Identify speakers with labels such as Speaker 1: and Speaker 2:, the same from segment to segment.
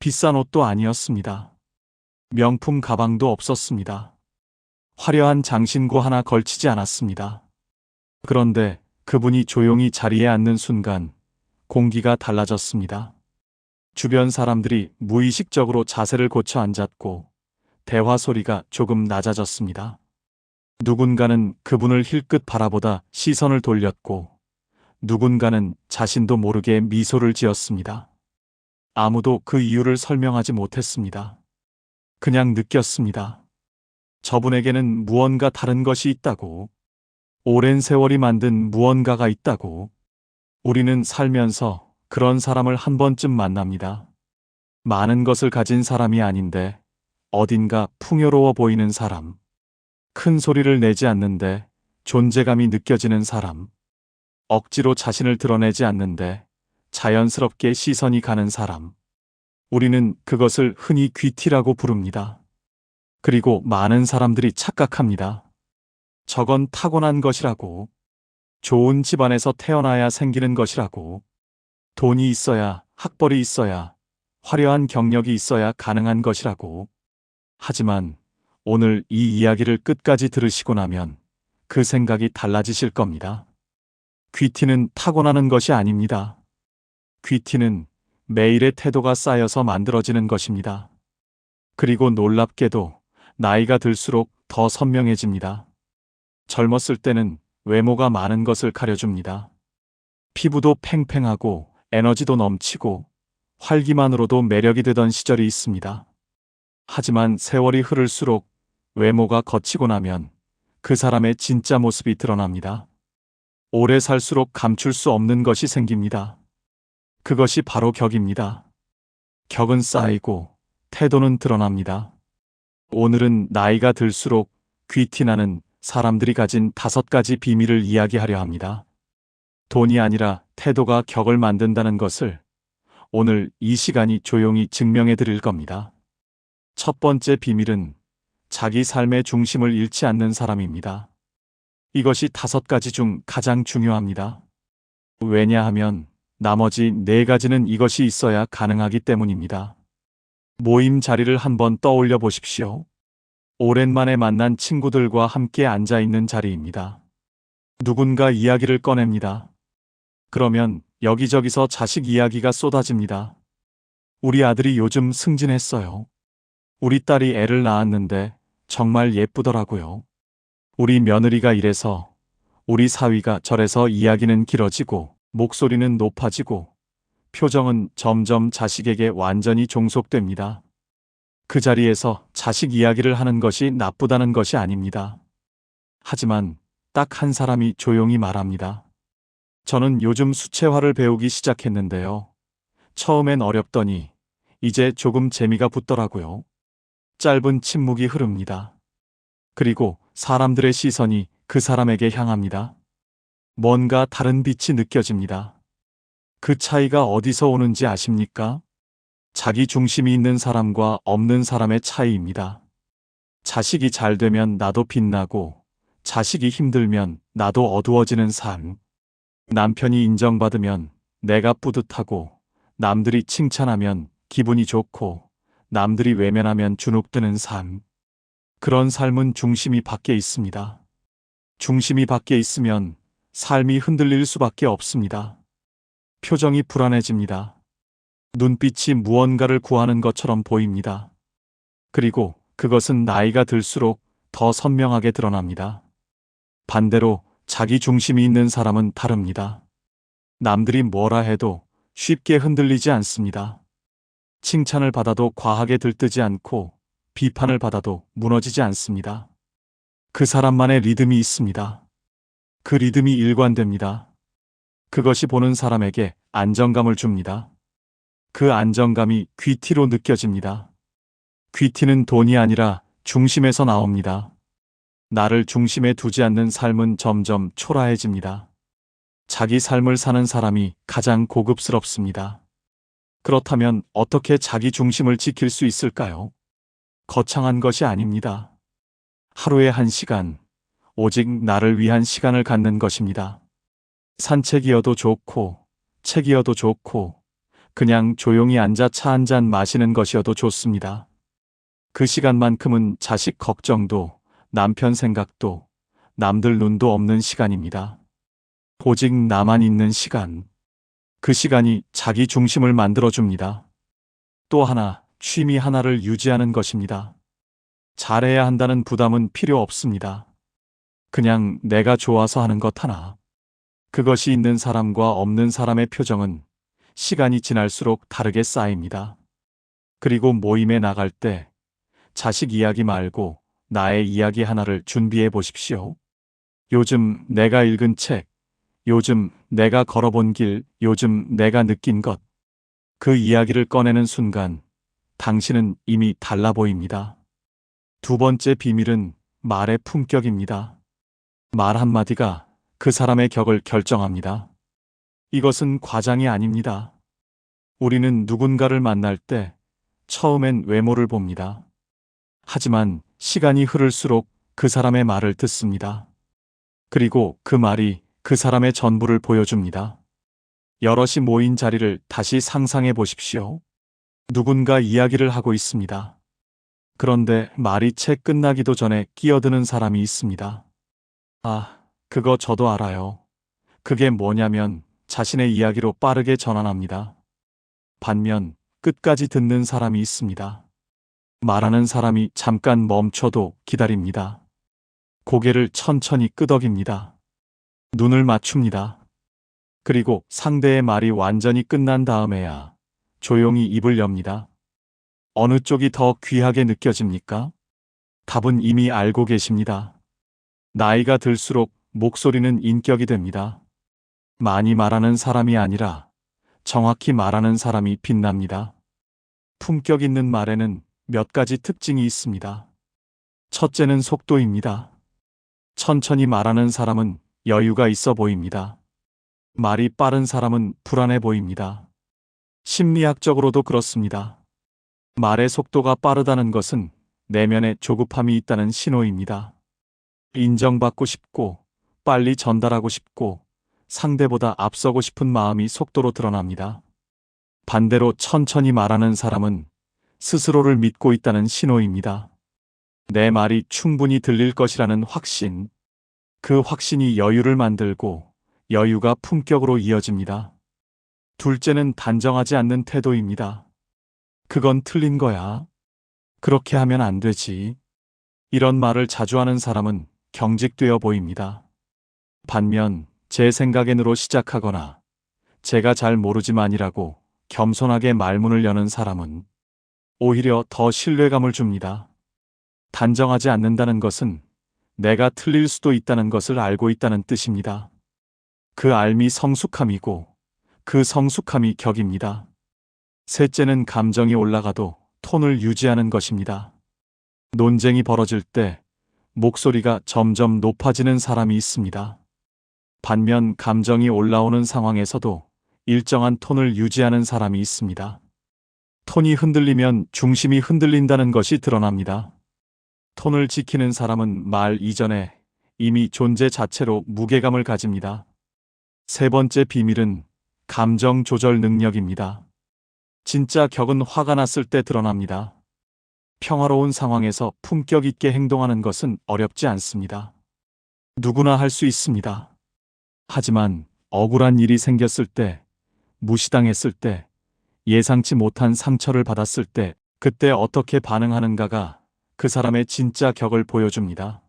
Speaker 1: 비싼 옷도 아니었습니다. 명품 가방도 없었습니다. 화려한 장신구 하나 걸치지 않았습니다. 그런데 그분이 조용히 자리에 앉는 순간 공기가 달라졌습니다. 주변 사람들이 무의식적으로 자세를 고쳐 앉았고 대화 소리가 조금 낮아졌습니다. 누군가는 그분을 힐끗 바라보다 시선을 돌렸고 누군가는 자신도 모르게 미소를 지었습니다. 아무도 그 이유를 설명하지 못했습니다. 그냥 느꼈습니다. 저분에게는 무언가 다른 것이 있다고, 오랜 세월이 만든 무언가가 있다고. 우리는 살면서 그런 사람을 한 번쯤 만납니다. 많은 것을 가진 사람이 아닌데 어딘가 풍요로워 보이는 사람. 큰 소리를 내지 않는데 존재감이 느껴지는 사람. 억지로 자신을 드러내지 않는데 자연스럽게 시선이 가는 사람. 우리는 그것을 흔히 귀티라고 부릅니다. 그리고 많은 사람들이 착각합니다. 저건 타고난 것이라고. 좋은 집안에서 태어나야 생기는 것이라고. 돈이 있어야, 학벌이 있어야, 화려한 경력이 있어야 가능한 것이라고. 하지만 오늘 이 이야기를 끝까지 들으시고 나면 그 생각이 달라지실 겁니다. 귀티는 타고나는 것이 아닙니다. 귀티는 매일의 태도가 쌓여서 만들어지는 것입니다. 그리고 놀랍게도 나이가 들수록 더 선명해집니다. 젊었을 때는 외모가 많은 것을 가려줍니다. 피부도 팽팽하고 에너지도 넘치고 활기만으로도 매력이 되던 시절이 있습니다. 하지만 세월이 흐를수록 외모가 거치고 나면 그 사람의 진짜 모습이 드러납니다. 오래 살수록 감출 수 없는 것이 생깁니다. 그것이 바로 격입니다. 격은 쌓이고 태도는 드러납니다. 오늘은 나이가 들수록 귀티나는 사람들이 가진 5가지 비밀을 이야기하려 합니다. 돈이 아니라 태도가 격을 만든다는 것을 오늘 이 시간이 조용히 증명해 드릴 겁니다. 첫 번째 비밀은 자기 삶의 중심을 잃지 않는 사람입니다. 이것이 5가지 중 가장 중요합니다. 왜냐하면 나머지 4가지는 이것이 있어야 가능하기 때문입니다. 모임 자리를 한번 떠올려 보십시오. 오랜만에 만난 친구들과 함께 앉아 있는 자리입니다. 누군가 이야기를 꺼냅니다. 그러면 여기저기서 자식 이야기가 쏟아집니다. 우리 아들이 요즘 승진했어요. 우리 딸이 애를 낳았는데 정말 예쁘더라고요. 우리 며느리가 이래서, 우리 사위가 저래서. 이야기는 길어지고 목소리는 높아지고 표정은 점점 자식에게 완전히 종속됩니다. 그 자리에서 자식 이야기를 하는 것이 나쁘다는 것이 아닙니다. 하지만 딱 한 사람이 조용히 말합니다. 저는 요즘 수채화를 배우기 시작했는데요. 처음엔 어렵더니 이제 조금 재미가 붙더라고요. 짧은 침묵이 흐릅니다. 그리고 사람들의 시선이 그 사람에게 향합니다. 뭔가 다른 빛이 느껴집니다. 그 차이가 어디서 오는지 아십니까? 자기 중심이 있는 사람과 없는 사람의 차이입니다. 자식이 잘 되면 나도 빛나고 자식이 힘들면 나도 어두워지는 삶. 남편이 인정받으면 내가 뿌듯하고 남들이 칭찬하면 기분이 좋고 남들이 외면하면 주눅드는 삶. 그런 삶은 중심이 밖에 있습니다. 중심이 밖에 있으면 삶이 흔들릴 수밖에 없습니다. 표정이 불안해집니다. 눈빛이 무언가를 구하는 것처럼 보입니다. 그리고 그것은 나이가 들수록 더 선명하게 드러납니다. 반대로 자기 중심이 있는 사람은 다릅니다. 남들이 뭐라 해도 쉽게 흔들리지 않습니다. 칭찬을 받아도 과하게 들뜨지 않고 비판을 받아도 무너지지 않습니다. 그 사람만의 리듬이 있습니다. 그 리듬이 일관됩니다. 그것이 보는 사람에게 안정감을 줍니다. 그 안정감이 귀티로 느껴집니다. 귀티는 돈이 아니라 중심에서 나옵니다. 나를 중심에 두지 않는 삶은 점점 초라해집니다. 자기 삶을 사는 사람이 가장 고급스럽습니다. 그렇다면 어떻게 자기 중심을 지킬 수 있을까요? 거창한 것이 아닙니다. 하루에 1시간, 오직 나를 위한 시간을 갖는 것입니다. 산책이어도 좋고, 책이어도 좋고, 그냥 조용히 앉아 차 한 잔 마시는 것이어도 좋습니다. 그 시간만큼은 자식 걱정도, 남편 생각도, 남들 눈도 없는 시간입니다. 오직 나만 있는 시간. 그 시간이 자기 중심을 만들어줍니다. 또 하나, 취미 하나를 유지하는 것입니다. 잘해야 한다는 부담은 필요 없습니다. 그냥 내가 좋아서 하는 것 하나. 그것이 있는 사람과 없는 사람의 표정은 시간이 지날수록 다르게 쌓입니다. 그리고 모임에 나갈 때 자식 이야기 말고 나의 이야기 하나를 준비해 보십시오. 요즘 내가 읽은 책, 요즘 내가 걸어본 길, 요즘 내가 느낀 것. 그 이야기를 꺼내는 순간 당신은 이미 달라 보입니다. 두 번째 비밀은 말의 품격입니다. 말 한마디가 그 사람의 격을 결정합니다. 이것은 과장이 아닙니다. 우리는 누군가를 만날 때 처음엔 외모를 봅니다. 하지만 시간이 흐를수록 그 사람의 말을 듣습니다. 그리고 그 말이 그 사람의 전부를 보여줍니다. 여럿이 모인 자리를 다시 상상해 보십시오. 누군가 이야기를 하고 있습니다. 그런데 말이 채 끝나기도 전에 끼어드는 사람이 있습니다. 아, 그거 저도 알아요. 그게 뭐냐면 자신의 이야기로 빠르게 전환합니다. 반면 끝까지 듣는 사람이 있습니다. 말하는 사람이 잠깐 멈춰도 기다립니다. 고개를 천천히 끄덕입니다. 눈을 맞춥니다. 그리고 상대의 말이 완전히 끝난 다음에야 조용히 입을 엽니다. 어느 쪽이 더 귀하게 느껴집니까? 답은 이미 알고 계십니다. 나이가 들수록 목소리는 인격이 됩니다. 많이 말하는 사람이 아니라 정확히 말하는 사람이 빛납니다. 품격 있는 말에는 몇 가지 특징이 있습니다. 첫째는 속도입니다. 천천히 말하는 사람은 여유가 있어 보입니다. 말이 빠른 사람은 불안해 보입니다. 심리학적으로도 그렇습니다. 말의 속도가 빠르다는 것은 내면에 조급함이 있다는 신호입니다. 인정받고 싶고, 빨리 전달하고 싶고, 상대보다 앞서고 싶은 마음이 속도로 드러납니다. 반대로 천천히 말하는 사람은 스스로를 믿고 있다는 신호입니다. 내 말이 충분히 들릴 것이라는 확신. 그 확신이 여유를 만들고 여유가 품격으로 이어집니다. 둘째는 단정하지 않는 태도입니다. 그건 틀린 거야. 그렇게 하면 안 되지. 이런 말을 자주 하는 사람은 경직되어 보입니다. 반면 제 생각엔으로 시작하거나 제가 잘 모르지만이라고 겸손하게 말문을 여는 사람은 오히려 더 신뢰감을 줍니다. 단정하지 않는다는 것은 내가 틀릴 수도 있다는 것을 알고 있다는 뜻입니다. 그 알미 성숙함이고 그 성숙함이 격입니다. 셋째는 감정이 올라가도 톤을 유지하는 것입니다. 논쟁이 벌어질 때 목소리가 점점 높아지는 사람이 있습니다. 반면 감정이 올라오는 상황에서도 일정한 톤을 유지하는 사람이 있습니다. 톤이 흔들리면 중심이 흔들린다는 것이 드러납니다. 톤을 지키는 사람은 말 이전에 이미 존재 자체로 무게감을 가집니다. 세 번째 비밀은 감정 조절 능력입니다. 진짜 격은 화가 났을 때 드러납니다. 평화로운 상황에서 품격 있게 행동하는 것은 어렵지 않습니다. 누구나 할 수 있습니다. 하지만 억울한 일이 생겼을 때, 무시당했을 때, 예상치 못한 상처를 받았을 때, 그때 어떻게 반응하는가가 그 사람의 진짜 격을 보여줍니다.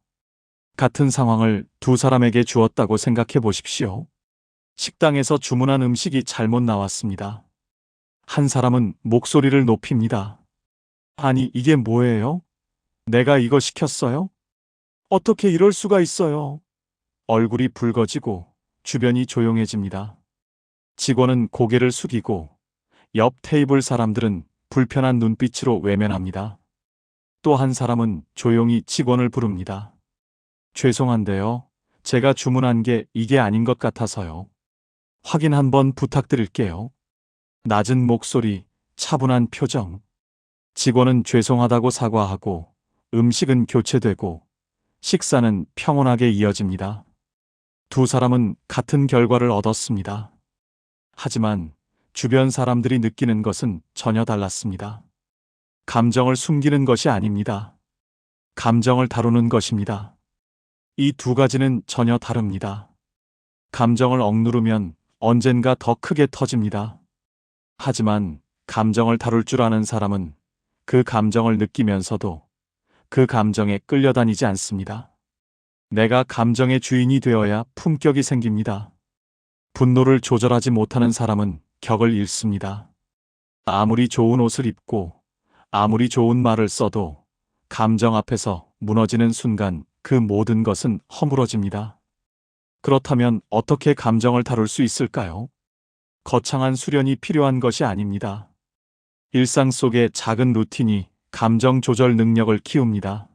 Speaker 1: 같은 상황을 두 사람에게 주었다고 생각해 보십시오. 식당에서 주문한 음식이 잘못 나왔습니다. 한 사람은 목소리를 높입니다. 아니, 이게 뭐예요? 내가 이거 시켰어요? 어떻게 이럴 수가 있어요? 얼굴이 붉어지고 주변이 조용해집니다. 직원은 고개를 숙이고 옆 테이블 사람들은 불편한 눈빛으로 외면합니다. 또 한 사람은 조용히 직원을 부릅니다. 죄송한데요. 제가 주문한 게 이게 아닌 것 같아서요. 확인 한번 부탁드릴게요. 낮은 목소리, 차분한 표정. 직원은 죄송하다고 사과하고 음식은 교체되고 식사는 평온하게 이어집니다. 두 사람은 같은 결과를 얻었습니다. 하지만 주변 사람들이 느끼는 것은 전혀 달랐습니다. 감정을 숨기는 것이 아닙니다. 감정을 다루는 것입니다. 이 두 가지는 전혀 다릅니다. 감정을 억누르면 언젠가 더 크게 터집니다. 하지만 감정을 다룰 줄 아는 사람은 그 감정을 느끼면서도 그 감정에 끌려다니지 않습니다. 내가 감정의 주인이 되어야 품격이 생깁니다. 분노를 조절하지 못하는 사람은 격을 잃습니다. 아무리 좋은 옷을 입고 아무리 좋은 말을 써도 감정 앞에서 무너지는 순간 그 모든 것은 허물어집니다. 그렇다면 어떻게 감정을 다룰 수 있을까요? 거창한 수련이 필요한 것이 아닙니다. 일상 속의 작은 루틴이 감정 조절 능력을 키웁니다.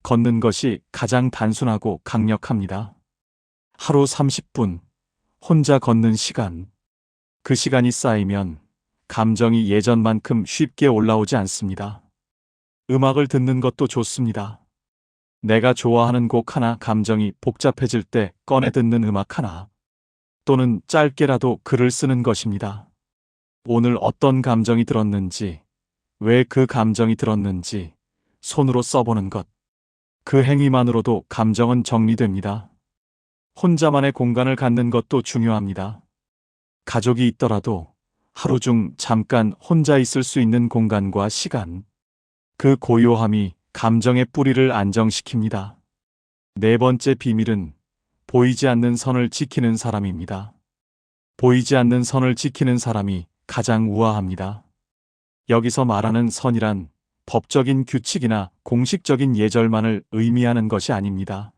Speaker 1: 걷는 것이 가장 단순하고 강력합니다. 하루 30분, 혼자 걷는 시간. 그 시간이 쌓이면 감정이 예전만큼 쉽게 올라오지 않습니다. 음악을 듣는 것도 좋습니다. 내가 좋아하는 곡 하나, 감정이 복잡해질 때 꺼내 듣는 음악 하나, 또는 짧게라도 글을 쓰는 것입니다. 오늘 어떤 감정이 들었는지, 왜 그 감정이 들었는지 손으로 써보는 것. 그 행위만으로도 감정은 정리됩니다. 혼자만의 공간을 갖는 것도 중요합니다. 가족이 있더라도 하루 중 잠깐 혼자 있을 수 있는 공간과 시간. 그 고요함이 감정의 뿌리를 안정시킵니다. 네 번째 비밀은 보이지 않는 선을 지키는 사람입니다. 보이지 않는 선을 지키는 사람이 가장 우아합니다. 여기서 말하는 선이란 법적인 규칙이나 공식적인 예절만을 의미하는 것이 아닙니다.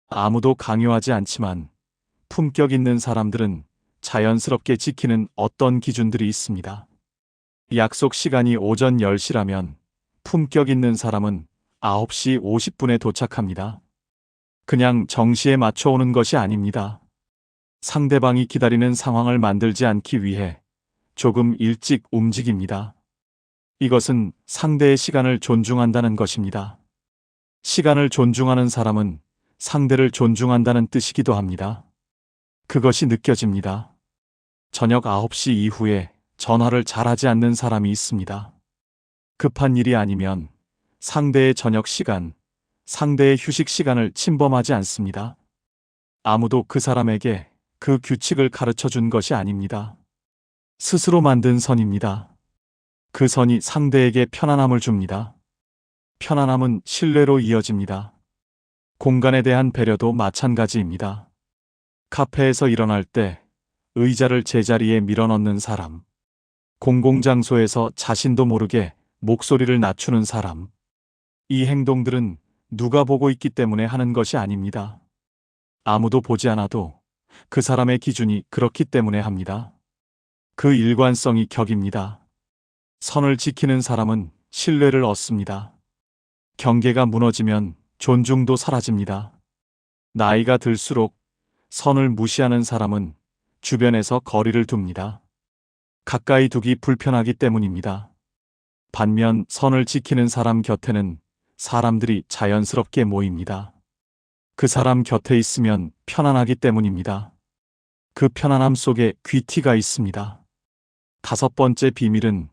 Speaker 1: 아무도 강요하지 않지만 품격 있는 사람들은 자연스럽게 지키는 어떤 기준들이 있습니다. 약속 시간이 오전 10시라면 품격 있는 사람은 9시 50분에 도착합니다. 그냥 정시에 맞춰 오는 것이 아닙니다. 상대방이 기다리는 상황을 만들지 않기 위해 조금 일찍 움직입니다. 이것은 상대의 시간을 존중한다는 것입니다. 시간을 존중하는 사람은 상대를 존중한다는 뜻이기도 합니다. 그것이 느껴집니다. 저녁 9시 이후에 전화를 잘하지 않는 사람이 있습니다. 급한 일이 아니면 상대의 저녁 시간, 상대의 휴식 시간을 침범하지 않습니다. 아무도 그 사람에게 그 규칙을 가르쳐 준 것이 아닙니다. 스스로 만든 선입니다. 그 선이 상대에게 편안함을 줍니다. 편안함은 신뢰로 이어집니다. 공간에 대한 배려도 마찬가지입니다. 카페에서 일어날 때 의자를 제자리에 밀어넣는 사람, 공공장소에서 자신도 모르게 목소리를 낮추는 사람. 이 행동들은 누가 보고 있기 때문에 하는 것이 아닙니다. 아무도 보지 않아도 그 사람의 기준이 그렇기 때문에 합니다. 그 일관성이 격입니다. 선을 지키는 사람은 신뢰를 얻습니다. 경계가 무너지면 존중도 사라집니다. 나이가 들수록 선을 무시하는 사람은 주변에서 거리를 둡니다. 가까이 두기 불편하기 때문입니다. 반면 선을 지키는 사람 곁에는 사람들이 자연스럽게 모입니다. 그 사람 곁에 있으면 편안하기 때문입니다. 그 편안함 속에 귀티가 있습니다. 다섯 번째 비밀은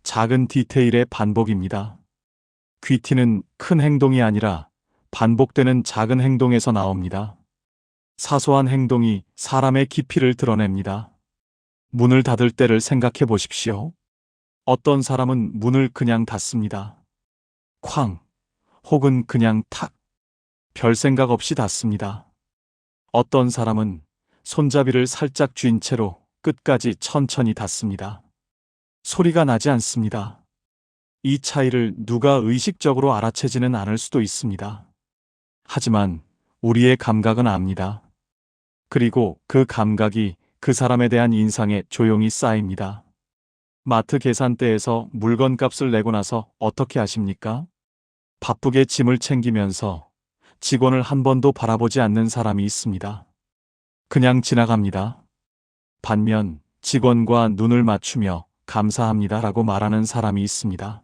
Speaker 1: 작은 디테일의 반복입니다. 귀티는 큰 행동이 아니라 반복되는 작은 행동에서 나옵니다. 사소한 행동이 사람의 깊이를 드러냅니다. 문을 닫을 때를 생각해 보십시오. 어떤 사람은 문을 그냥 닫습니다. 쾅, 혹은 그냥 탁. 별 생각 없이 닫습니다. 어떤 사람은 손잡이를 살짝 쥔 채로 끝까지 천천히 닫습니다. 소리가 나지 않습니다. 이 차이를 누가 의식적으로 알아채지는 않을 수도 있습니다. 하지만 우리의 감각은 압니다. 그리고 그 감각이 그 사람에 대한 인상에 조용히 쌓입니다. 마트 계산대에서 물건값을 내고 나서 어떻게 하십니까? 바쁘게 짐을 챙기면서 직원을 한 번도 바라보지 않는 사람이 있습니다. 그냥 지나갑니다. 반면 직원과 눈을 맞추며 감사합니다라고 말하는 사람이 있습니다.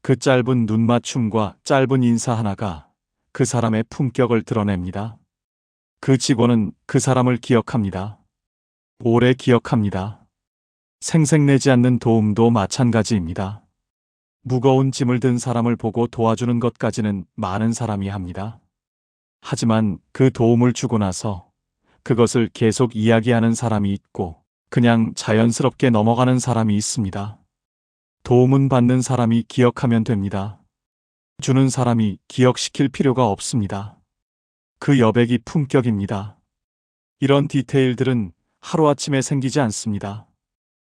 Speaker 1: 그 짧은 눈 맞춤과 짧은 인사 하나가 그 사람의 품격을 드러냅니다. 그 직원은 그 사람을 기억합니다. 오래 기억합니다. 생색내지 않는 도움도 마찬가지입니다. 무거운 짐을 든 사람을 보고 도와주는 것까지는 많은 사람이 합니다. 하지만 그 도움을 주고 나서 그것을 계속 이야기하는 사람이 있고 그냥 자연스럽게 넘어가는 사람이 있습니다. 도움은 받는 사람이 기억하면 됩니다. 주는 사람이 기억시킬 필요가 없습니다. 그 여백이 품격입니다. 이런 디테일들은 하루아침에 생기지 않습니다.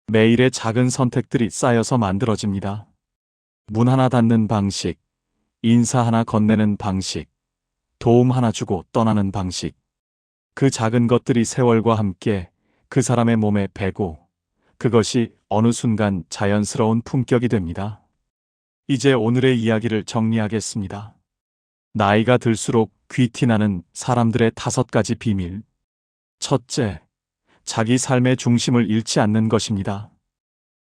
Speaker 1: 매일의 작은 선택들이 쌓여서 만들어집니다. 문 하나 닫는 방식, 인사 하나 건네는 방식, 도움 하나 주고 떠나는 방식. 그 작은 것들이 세월과 함께 그 사람의 몸에 배고 그것이 어느 순간 자연스러운 품격이 됩니다. 이제 오늘의 이야기를 정리하겠습니다. 나이가 들수록 귀티나는 사람들의 5가지 비밀. 첫째, 자기 삶의 중심을 잃지 않는 것입니다.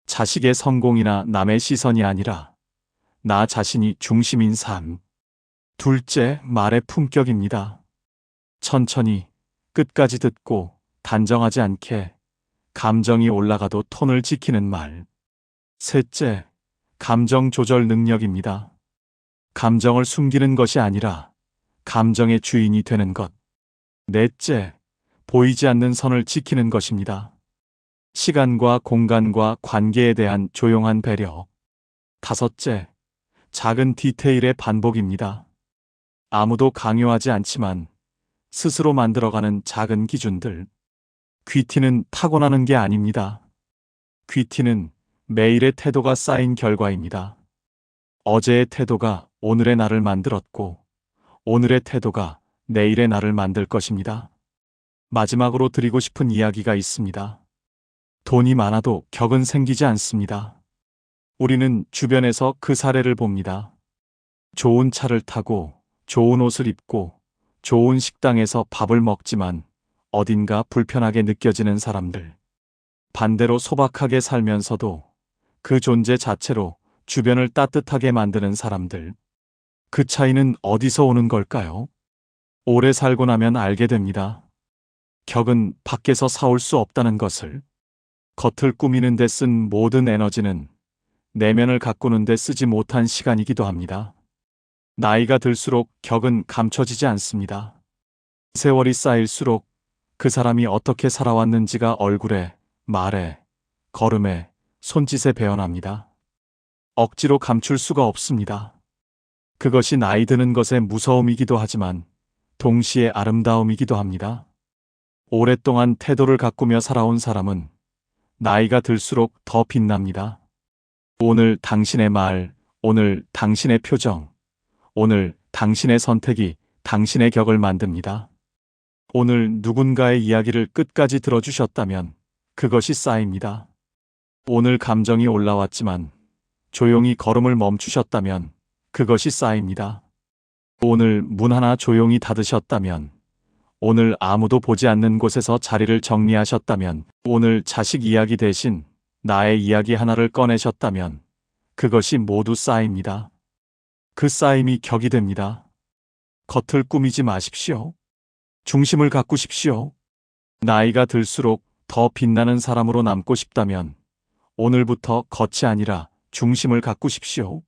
Speaker 1: 자식의 성공이나 남의 시선이 아니라 나 자신이 중심인 삶. 둘째, 말의 품격입니다. 천천히, 끝까지 듣고 단정하지 않게 감정이 올라가도 톤을 지키는 말. 셋째, 감정 조절 능력입니다. 감정을 숨기는 것이 아니라 감정의 주인이 되는 것. 넷째, 보이지 않는 선을 지키는 것입니다. 시간과 공간과 관계에 대한 조용한 배려. 다섯째, 작은 디테일의 반복입니다. 아무도 강요하지 않지만 스스로 만들어가는 작은 기준들. 귀티는 타고나는 게 아닙니다. 귀티는 매일의 태도가 쌓인 결과입니다. 어제의 태도가 오늘의 나를 만들었고, 오늘의 태도가 내일의 나를 만들 것입니다. 마지막으로 드리고 싶은 이야기가 있습니다. 돈이 많아도 격은 생기지 않습니다. 우리는 주변에서 그 사례를 봅니다. 좋은 차를 타고, 좋은 옷을 입고, 좋은 식당에서 밥을 먹지만 어딘가 불편하게 느껴지는 사람들. 반대로 소박하게 살면서도 그 존재 자체로 주변을 따뜻하게 만드는 사람들. 그 차이는 어디서 오는 걸까요? 오래 살고 나면 알게 됩니다. 격은 밖에서 사올 수 없다는 것을. 겉을 꾸미는 데 쓴 모든 에너지는 내면을 가꾸는 데 쓰지 못한 시간이기도 합니다. 나이가 들수록 격은 감춰지지 않습니다. 세월이 쌓일수록 그 사람이 어떻게 살아왔는지가 얼굴에, 말에, 걸음에, 손짓에 배어납니다. 억지로 감출 수가 없습니다. 그것이 나이 드는 것의 무서움이기도 하지만 동시에 아름다움이기도 합니다. 오랫동안 태도를 가꾸며 살아온 사람은 나이가 들수록 더 빛납니다. 오늘 당신의 말, 오늘 당신의 표정, 오늘 당신의 선택이 당신의 격을 만듭니다. 오늘 누군가의 이야기를 끝까지 들어주셨다면 그것이 쌓입니다. 오늘 감정이 올라왔지만 조용히 걸음을 멈추셨다면 그것이 쌓입니다. 오늘 문 하나 조용히 닫으셨다면, 오늘 아무도 보지 않는 곳에서 자리를 정리하셨다면, 오늘 자식 이야기 대신 나의 이야기 하나를 꺼내셨다면 그것이 모두 쌓입니다. 그 쌓임이 격이 됩니다. 겉을 꾸미지 마십시오. 중심을 가꾸십시오. 나이가 들수록 더 빛나는 사람으로 남고 싶다면 오늘부터 겉이 아니라 중심을 가꾸십시오.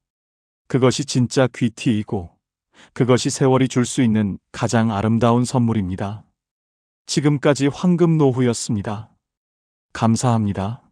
Speaker 1: 그것이 진짜 귀티이고 그것이 세월이 줄 수 있는 가장 아름다운 선물입니다. 지금까지 황금노후였습니다. 감사합니다.